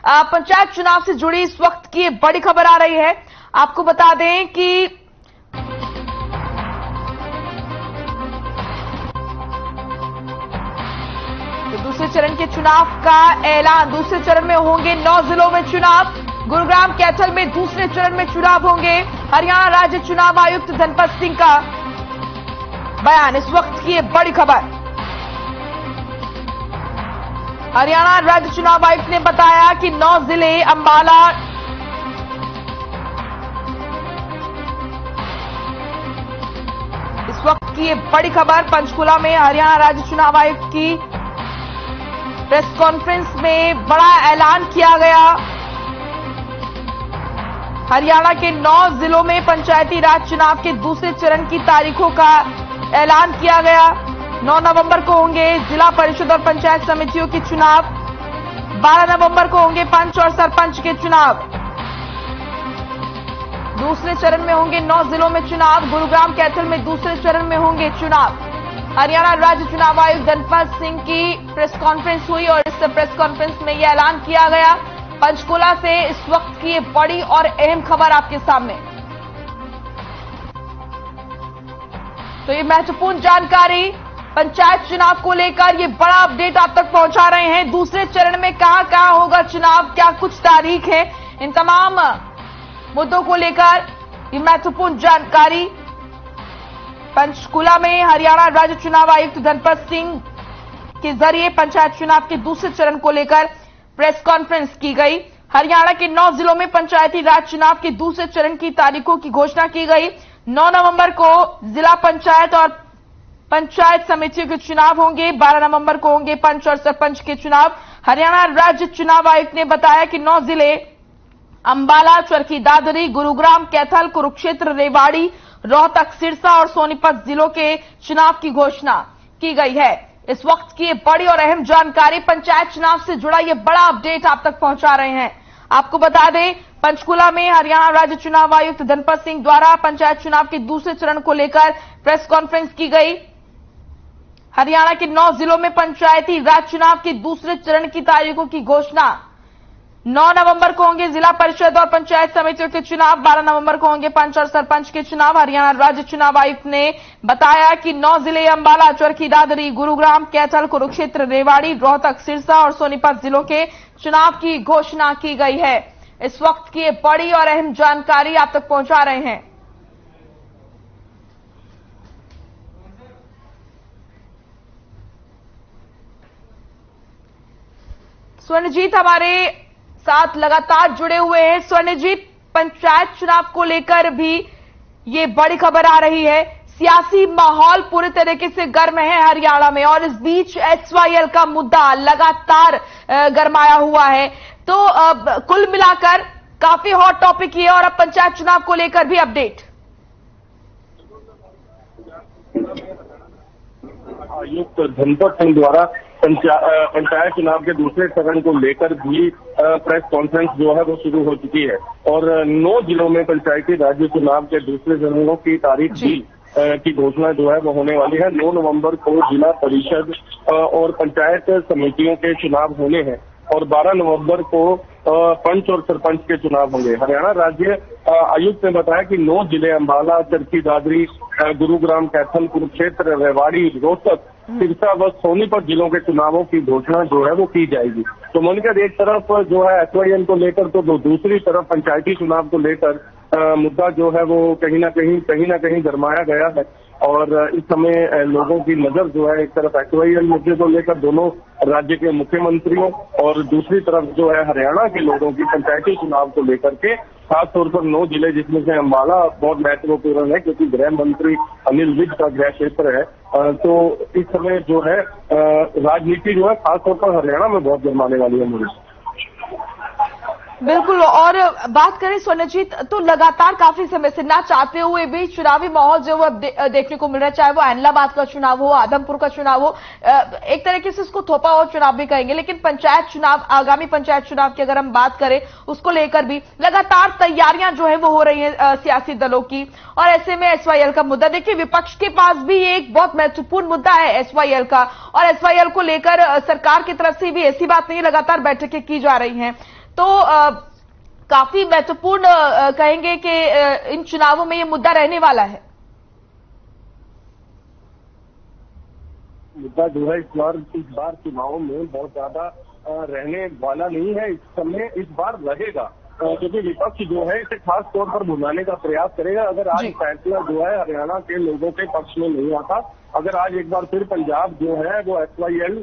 पंचायत चुनाव से जुड़ी इस वक्त की बड़ी खबर आ रही है। आपको बता दें कि तो दूसरे चरण के चुनाव का ऐलान। दूसरे चरण में होंगे 9 जिलों में चुनाव। गुरुग्राम कैथल में दूसरे चरण में चुनाव होंगे। हरियाणा राज्य चुनाव आयुक्त धनपत सिंह का बयान। इस वक्त की बड़ी खबर। हरियाणा राज्य चुनाव आयुक्त ने बताया कि 9 जिले अंबाला, इस वक्त की बड़ी खबर। पंचकुला में हरियाणा राज्य चुनाव आयुक्त की प्रेस कॉन्फ्रेंस में बड़ा ऐलान किया गया। हरियाणा के 9 जिलों में पंचायती राज चुनाव के दूसरे चरण की तारीखों का ऐलान किया गया। 9 नवंबर को होंगे जिला परिषद और पंचायत समितियों के चुनाव। 12 नवंबर को होंगे पंच और सरपंच के चुनाव। दूसरे चरण में होंगे 9 जिलों में चुनाव। गुरुग्राम कैथल में दूसरे चरण में होंगे चुनाव। हरियाणा राज्य चुनाव आयुक्त धनपत सिंह की प्रेस कॉन्फ्रेंस हुई और इस प्रेस कॉन्फ्रेंस में यह ऐलान किया गया। पंचकुला से इस वक्त की बड़ी और अहम खबर आपके सामने। तो ये महत्वपूर्ण जानकारी पंचायत चुनाव को लेकर, ये बड़ा अपडेट आप तक पहुंचा रहे हैं। दूसरे चरण में कहां कहां होगा चुनाव, क्या कुछ तारीख है, इन तमाम मुद्दों को लेकर ये महत्वपूर्ण जानकारी। पंचकुला में हरियाणा राज्य चुनाव आयुक्त धनपत सिंह के जरिए पंचायत चुनाव के दूसरे चरण को लेकर प्रेस कॉन्फ्रेंस की गई। हरियाणा के 9 जिलों में पंचायती राज चुनाव के दूसरे चरण की तारीखों की घोषणा की गई। 9 नवंबर को जिला पंचायत और पंचायत समितियों के चुनाव होंगे। 12 नवंबर को होंगे पंच और सरपंच के चुनाव। हरियाणा राज्य चुनाव आयुक्त ने बताया कि 9 जिले अंबाला, चरखी दादरी, गुरुग्राम कैथल, कुरुक्षेत्र, रेवाड़ी, रोहतक, सिरसा और सोनीपत जिलों के चुनाव की घोषणा की गई है। इस वक्त की बड़ी और अहम जानकारी, पंचायत चुनाव से जुड़ा यह बड़ा अपडेट आप तक पहुंचा रहे हैं। आपको बता दें, पंचकुला में हरियाणा राज्य चुनाव आयुक्त धनपत सिंह द्वारा पंचायत चुनाव के दूसरे चरण को लेकर प्रेस कॉन्फ्रेंस की गई। हरियाणा के 9 जिलों में पंचायती राज चुनाव के दूसरे चरण की तारीखों की घोषणा। 9 नवंबर को होंगे जिला परिषद और पंचायत समितियों के चुनाव। 12 नवंबर को होंगे पंच और सरपंच के चुनाव। हरियाणा राज्य चुनाव आयुक्त ने बताया कि 9 जिले अंबाला, चरखी दादरी, गुरुग्राम कैथल, कुरुक्षेत्र, रेवाड़ी, रोहतक, सिरसा और सोनीपत जिलों के चुनाव की घोषणा की गई है। इस वक्त की बड़ी और अहम जानकारी आप तक पहुंचा रहे हैं। स्वर्णजीत हमारे साथ लगातार जुड़े हुए हैं। स्वर्णजीत, पंचायत चुनाव को लेकर भी ये बड़ी खबर आ रही है। सियासी माहौल पूरी तरीके से गर्म है हरियाणा में और इस बीच SYL का मुद्दा लगातार गरमाया हुआ है। तो कुल मिलाकर काफी हॉट टॉपिक ये, और अब पंचायत चुनाव को लेकर भी अपडेट। आयुक्त धनपत सिंह द्वारा पंचायत चुनाव के दूसरे चरण को लेकर भी प्रेस कॉन्फ्रेंस जो है वो शुरू हो चुकी है और 9 जिलों में पंचायती राज्य चुनाव के दूसरे चरणों की तारीख भी की घोषणा जो है वो होने वाली है। 9 नवंबर को जिला परिषद और पंचायत समितियों के चुनाव होने हैं और 12 नवंबर को पंच और सरपंच के चुनाव होंगे। हरियाणा राज्य आयुक्त ने बताया कि 9 जिले अंबाला, चरखी दादरी, गुरुग्राम कैथल, कुरुक्षेत्र, रेवाड़ी, रोहतक, सिरसा व सोनीपत जिलों के चुनावों की घोषणा जो है वो की जाएगी। तो मनकर एक तरफ जो है SYL को लेकर तो दूसरी तरफ पंचायती चुनाव को लेकर मुद्दा जो है वो कहीं ना कहीं गरमाया गया है और इस समय लोगों की नजर जो है एक तरफ SYL मुद्दे को लेकर दोनों राज्य के मुख्यमंत्रियों और दूसरी तरफ जो है हरियाणा के लोगों की पंचायती चुनाव को लेकर के, खासतौर पर 9 जिले जिसमें से अंबाला बहुत महत्वपूर्ण है क्योंकि गृह मंत्री अनिल विज का गृह क्षेत्र है। तो इस समय जो है राजनीति जो है खासतौर पर हरियाणा में बहुत गरमाने वाली है। मुझे बिल्कुल। और बात करें स्वर्णजीत, तो लगातार काफी समय से ना चाहते हुए भी चुनावी माहौल जो वो देखने को मिल रहा है, चाहे वो एनलाबाद का चुनाव हो, आदमपुर का चुनाव हो, एक तरीके से इसको थोपा हुआ चुनाव भी कहेंगे, लेकिन पंचायत चुनाव, आगामी पंचायत चुनाव की अगर हम बात करें उसको लेकर भी लगातार तैयारियां जो है वो हो रही है सियासी दलों की। और ऐसे में SYL का मुद्दा, देखिए विपक्ष के पास भी एक बहुत महत्वपूर्ण मुद्दा है SYL का, और SYL को लेकर सरकार की तरफ से भी ऐसी बात नहीं, लगातार बैठकें की जा रही हैं। तो काफी महत्वपूर्ण कहेंगे कि इन चुनावों में ये मुद्दा रहने वाला है। मुद्दा जो है इस बार चुनावों में बहुत ज्यादा रहने वाला नहीं है। इस बार रहेगा, क्योंकि विपक्ष जो है इसे खास तौर पर भुनाने का प्रयास करेगा। अगर आज फैसला जो है हरियाणा के लोगों के पक्ष में नहीं आता, अगर आज एक बार फिर पंजाब जो है वो SYL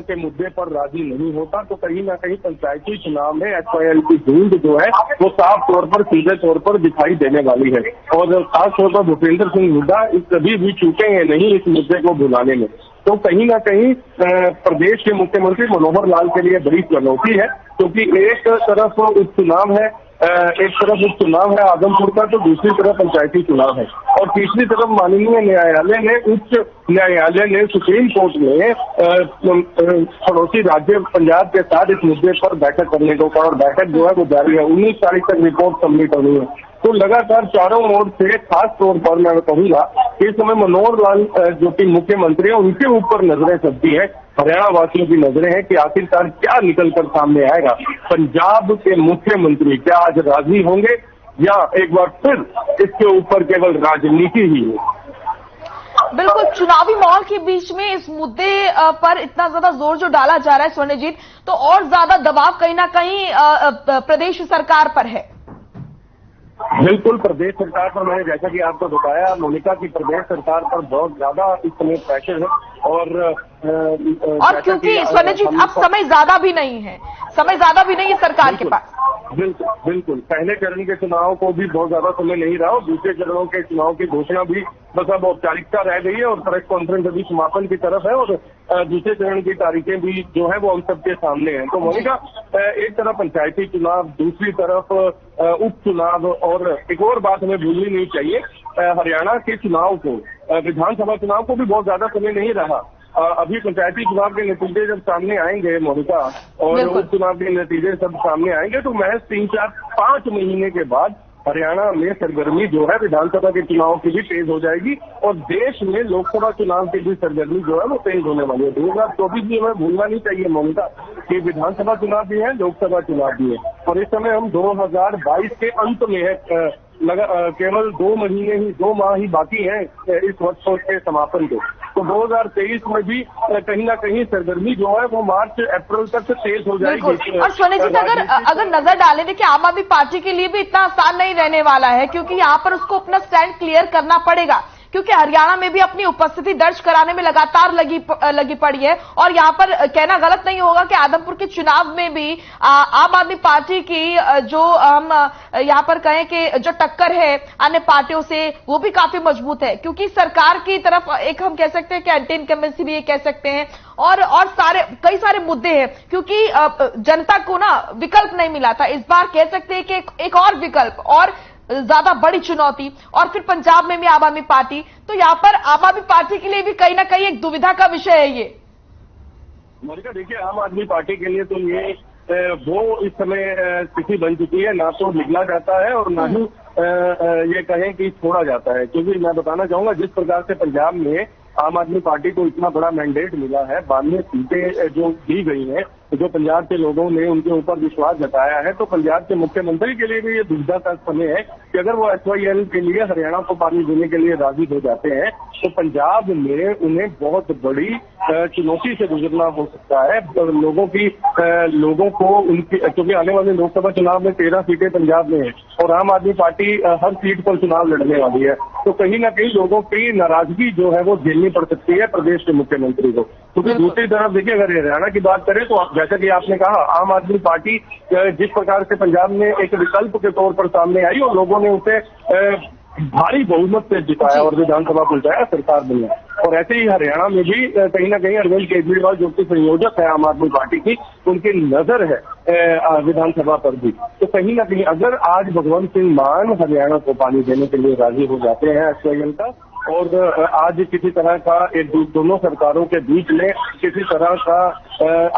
के मुद्दे पर राजी नहीं होता, तो कहीं ना कहीं पंचायती चुनाव में SYL की जूझ जो है वो साफ तौर पर, सीधे तौर पर दिखाई देने वाली है। और खास तौर पर भूपेंद्र सिंह हुड्डा कभी भी चूकेंगे नहीं इस मुद्दे को भुनाने में। तो कहीं ना कहीं प्रदेश के मुख्यमंत्री मनोहर लाल के लिए बड़ी चुनौती है, क्योंकि एक तरफ उपचुनाव है, आजमपुर का, तो दूसरी तरफ पंचायती चुनाव है, और तीसरी तरफ माननीय न्यायालय ने, उच्च न्यायालय ने, सुप्रीम कोर्ट ने पड़ोसी राज्य पंजाब के साथ इस मुद्दे पर बैठक करने को कहा, और बैठक जो है वो जारी है। 19 तारीख तक रिपोर्ट सबमिट होनी है। तो लगातार चारों ओर से, खास तौर पर मैं कहूंगा कि इस समय मनोहर लाल जो कि मुख्यमंत्री है, उनके ऊपर नजरें सबकी है, हरियाणा वासियों की नजरें हैं कि आखिरकार क्या निकलकर सामने आएगा। पंजाब के मुख्यमंत्री क्या आज राजी होंगे, या एक बार फिर इसके ऊपर केवल राजनीति ही है। बिल्कुल, चुनावी माहौल के बीच में इस मुद्दे पर इतना ज्यादा जोर जो डाला जा रहा है स्वर्णजीत, तो और ज्यादा दबाव कहीं ना कहीं प्रदेश सरकार पर है। बिल्कुल, प्रदेश सरकार पर मैंने जैसा कि आपको बताया मोनिका की प्रदेश सरकार पर बहुत ज्यादा इस समय प्रेशर है, और क्योंकि स्वर्णजीत अब समय ज्यादा भी नहीं है सरकार के पास। बिल्कुल, पहले चरण के चुनाव को भी बहुत ज्यादा समय नहीं रहा, और दूसरे चरणों के चुनाव की घोषणा भी बस अब औपचारिकता रह गई है, और प्रेस कॉन्फ्रेंस अभी समापन की तरफ है, और दूसरे चरण की तारीखें भी जो है वो हम सबके सामने हैं। तो मोनिका, एक तरफ पंचायती चुनाव, दूसरी तरफ उपचुनाव, और एक और बात हमें भूलनी नहीं चाहिए, हरियाणा के चुनाव को, विधानसभा चुनाव को भी बहुत ज्यादा समय नहीं रहा। अभी पंचायती चुनाव के नतीजे जब सामने आएंगे मोनिका, और उपचुनाव के नतीजे सब सामने आएंगे, तो महज 3, 4, 5 महीने के बाद हरियाणा में सरगर्मी जो है विधानसभा के चुनाव की भी तेज हो जाएगी, और देश में लोकसभा चुनाव की भी सरगर्मी जो है वो तेज होने वाली है। 2024 में हमें भूलना नहीं चाहिए मोनिका कि विधानसभा चुनाव भी है, लोकसभा चुनाव भी है, और इस समय हम 2022 के अंत में है, केवल 2 माह ही बाकी हैं इस वर्ष के समापन के। तो 2023 में भी कहीं ना कहीं सरगर्मी जो है वो मार्च अप्रैल तक से तेज हो जाएगी। और स्वर्णजीत, अगर नजर डालें, देखिए आम आदमी पार्टी के लिए भी इतना आसान नहीं रहने वाला है, क्योंकि यहाँ पर उसको अपना स्टैंड क्लियर करना पड़ेगा, क्योंकि हरियाणा में भी अपनी उपस्थिति दर्ज कराने में लगातार लगी पड़ी है। और यहाँ पर कहना गलत नहीं होगा कि आदमपुर के चुनाव में भी आम आदमी पार्टी की जो हम यहाँ पर कहें कि जो टक्कर है अन्य पार्टियों से, वो भी काफी मजबूत है, क्योंकि सरकार की तरफ एक हम कह सकते हैं कि एंटी इनकम्बेंसी भी ये कह सकते हैं, और कई सारे मुद्दे हैं, क्योंकि जनता को ना विकल्प नहीं मिला था। इस बार कह सकते हैं कि एक और विकल्प और ज्यादा बड़ी चुनौती, और फिर पंजाब में भी आम आदमी पार्टी, तो यहाँ पर आम आदमी पार्टी के लिए भी कहीं ना कहीं एक दुविधा का विषय है ये। मोनिका, देखिए, आम आदमी पार्टी के लिए तो ये वो इस समय स्थिति बन चुकी है, ना तो निकला जाता है और ना ही ये कहें कि छोड़ा जाता है, क्योंकि मैं बताना चाहूंगा जिस प्रकार से पंजाब में आम आदमी पार्टी को इतना बड़ा मैंडेट मिला है, 92 सीटें जो दी गई हैं, जो पंजाब के लोगों ने उनके ऊपर विश्वास जताया है, तो पंजाब के मुख्यमंत्री के लिए भी ये दुविधा का समय है कि अगर वो SYL के लिए हरियाणा को पानी देने के लिए राजी हो जाते हैं, तो पंजाब में उन्हें बहुत बड़ी चुनौती से गुजरना हो सकता है। लोगों को उनकी, क्योंकि आने वाले लोकसभा चुनाव में 13 सीटें पंजाब में है, और आम आदमी पार्टी हर सीट पर चुनाव लड़ने वाली है, तो कहीं ना कहीं लोगों की नाराजगी जो है वो झेलनी पड़ सकती है प्रदेश के मुख्यमंत्री को। क्योंकि दूसरी तरफ देखिए, अगर हरियाणा की बात करें तो जैसा कि आपने कहा, आम आदमी पार्टी जिस प्रकार से पंजाब में एक विकल्प के तौर पर सामने आई, और लोगों ने उसे भारी बहुमत से जिताया और विधानसभा पहुंचाया, सरकार बनी। और ऐसे ही हरियाणा में भी कहीं ना कहीं अरविंद केजरीवाल जो कि संयोजक है आम आदमी पार्टी की, उनकी नजर है विधानसभा पर भी। तो कहीं ना कहीं अगर आज भगवंत सिंह मान हरियाणा को पानी देने के लिए राजी हो जाते हैं SYL का, और आज किसी तरह का दोनों सरकारों के बीच में किसी तरह का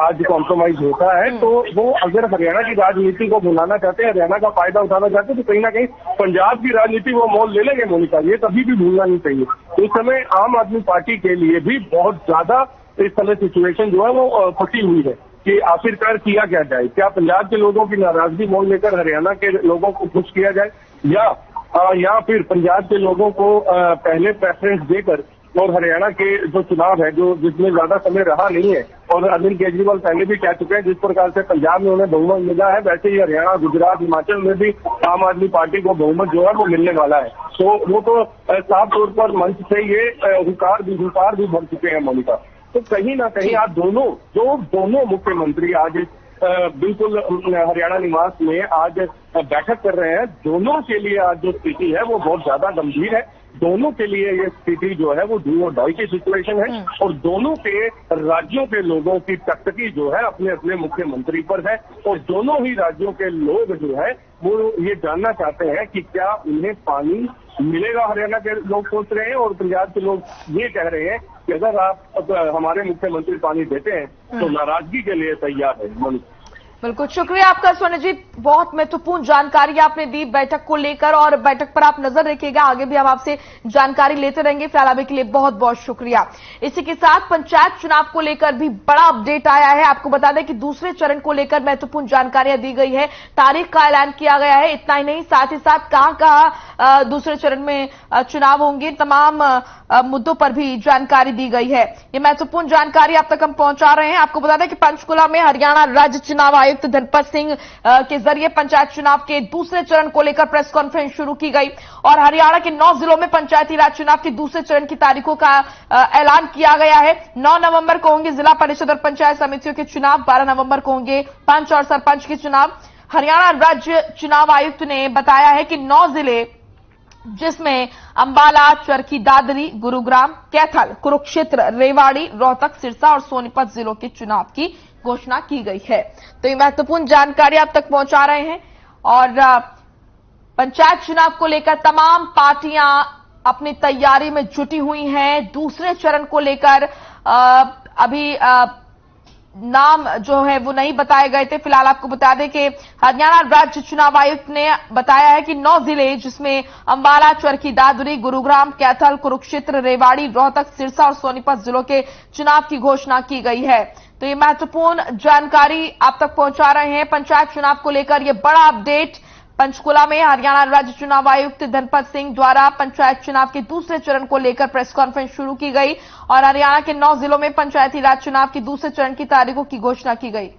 आज कॉम्प्रोमाइज होता है, तो वो अगर हरियाणा की राजनीति को भुलाना चाहते हैं, हरियाणा का फायदा उठाना चाहते हैं, तो कहीं ना कहीं पंजाब की राजनीति वो मोल ले लेंगे मोनिका, ये कभी भी भूलना नहीं चाहिए। तो इस समय आम आदमी पार्टी के लिए भी बहुत ज्यादा इस समय सिचुएशन जो है वो फंसी हुई है, कि आखिरकार किया क्या जाए। क्या पंजाब के लोगों की नाराजगी मोल लेकर हरियाणा के लोगों को खुश किया जाए, या फिर पंजाब के लोगों को पहले प्रेफरेंस देकर और हरियाणा के जो चुनाव है जो जिसमें ज्यादा समय रहा नहीं है, और अरविंद केजरीवाल पहले भी कह चुके हैं जिस प्रकार से पंजाब में उन्हें बहुमत मिला है, वैसे ही हरियाणा, गुजरात, हिमाचल में भी आम आदमी पार्टी को बहुमत जो है वो मिलने वाला है। तो वो तो साफ तौर पर मंच से ये हुंकार भी भर चुके हैं मोनिका। तो कहीं ना कहीं आप दोनों मुख्यमंत्री आज बिल्कुल हरियाणा निवास में आज बैठक कर रहे हैं। दोनों के लिए आज जो स्थिति है वो बहुत ज्यादा गंभीर है। दोनों के लिए ये स्थिति जो है वो डू और डाई की सिचुएशन है, और दोनों के राज्यों के लोगों की टकटकी जो है अपने अपने मुख्यमंत्री पर है, और दोनों ही राज्यों के लोग जो है वो ये जानना चाहते हैं कि क्या उन्हें पानी मिलेगा। हरियाणा के लोग सोच रहे हैं, और पंजाब के लोग ये कह रहे हैं कि अगर आप हमारे मुख्यमंत्री पानी देते हैं तो नाराजगी के लिए तैयार है। बिल्कुल, शुक्रिया आपका सोनीजीत, बहुत महत्वपूर्ण जानकारी आपने दी बैठक को लेकर, और बैठक पर आप नजर रखिएगा, आगे भी हम आपसे जानकारी लेते रहेंगे। फिलहाल अभी के लिए बहुत बहुत शुक्रिया। इसी के साथ पंचायत चुनाव को लेकर भी बड़ा अपडेट आया है। आपको बता दें कि दूसरे चरण को लेकर महत्वपूर्ण जानकारियां दी गई है, तारीख का ऐलान किया गया है। इतना ही नहीं, साथ ही साथ कहां दूसरे चरण में चुनाव होंगे, तमाम मुद्दों पर भी जानकारी दी गई है। ये महत्वपूर्ण जानकारी आप तक हम पहुंचा रहे हैं। आपको बता दें कि पंचकुला में हरियाणा राज्य चुनाव आयुक्त धनपत सिंह के जरिए पंचायत चुनाव के दूसरे चरण को लेकर प्रेस कॉन्फ्रेंस शुरू की गई, और हरियाणा के 9 जिलों में पंचायती राज चुनाव के दूसरे चरण की तारीखों का ऐलान किया गया है। 9 नवंबर को होंगे जिला परिषद और पंचायत समितियों के चुनाव, 12 नवंबर को होंगे पंच और सरपंच के चुनाव। हरियाणा राज्य चुनाव आयुक्त ने बताया है कि 9 जिले, जिसमें अंबाला, चरखी दादरी, गुरुग्राम, कैथल, कुरुक्षेत्र, रेवाड़ी, रोहतक, सिरसा और सोनीपत जिलों के चुनाव की घोषणा की गई है। तो ये महत्वपूर्ण जानकारी आप तक पहुंचा रहे हैं, और पंचायत चुनाव को लेकर तमाम पार्टियां अपनी तैयारी में जुटी हुई हैं। दूसरे चरण को लेकर अभी नाम जो है वो नहीं बताए गए थे। फिलहाल आपको बता दें कि हरियाणा राज्य चुनाव आयुक्त ने बताया है कि 9 जिले, जिसमें अंबाला, चरखी दादरी, गुरुग्राम, कैथल, कुरुक्षेत्र, रेवाड़ी, रोहतक, सिरसा और सोनीपत जिलों के चुनाव की घोषणा की गई है। तो ये महत्वपूर्ण जानकारी आप तक पहुंचा रहे हैं। पंचायत चुनाव को लेकर यह बड़ा अपडेट पंचकुला में हरियाणा राज्य चुनाव आयुक्त धनपत सिंह द्वारा पंचायत चुनाव के दूसरे चरण को लेकर प्रेस कॉन्फ्रेंस शुरू की गई, और हरियाणा के 9 जिलों में पंचायती राज चुनाव के दूसरे चरण की तारीखों की घोषणा की गई।